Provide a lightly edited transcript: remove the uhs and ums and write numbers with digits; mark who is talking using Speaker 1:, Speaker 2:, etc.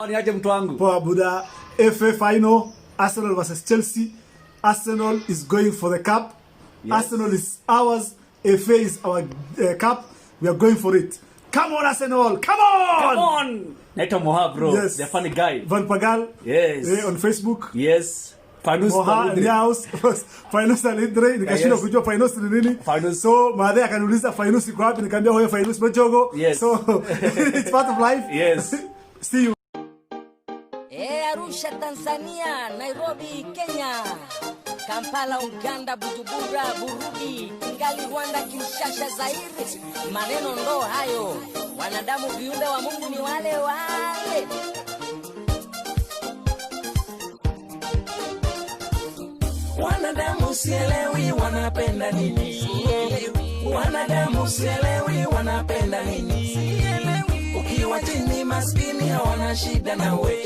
Speaker 1: Niaje mtu wangu.
Speaker 2: Poa Buda. FA final, Arsenal versus Chelsea. Arsenal is going for the cup. Yes. Arsenal is ours. FA is our cup. We are going for it. Come on Arsenal. Come on.
Speaker 1: Come on. Naito Moha bro.
Speaker 2: Yes.
Speaker 1: The funny guy.
Speaker 2: Van Pagal.
Speaker 1: Yes.
Speaker 2: On Facebook.
Speaker 1: Yes.
Speaker 2: Finus Moha in the house. Finus alidre. Nikashindwa kujua Finus ni nini.
Speaker 1: Finus.
Speaker 2: So maadhi akaniuliza Finus iko wapi, nikamwambia huyo Finus Majogo.
Speaker 1: Yes.
Speaker 2: So it's part of life.
Speaker 1: Yes.
Speaker 2: See you.
Speaker 3: Arusha Tanzania, Nairobi Kenya, Kampala Uganda, Bujumbura Burundi, Kigali Rwanda, Kinshasa Zaire. Maneno ndo hayo, wanadamu viumbe wa Mungu ni wale wale.
Speaker 4: Wanadamu sielewi wanapenda nini, wanadamu sielewi wanapenda nini. Ukiwa chini maskini hawana shida nawe.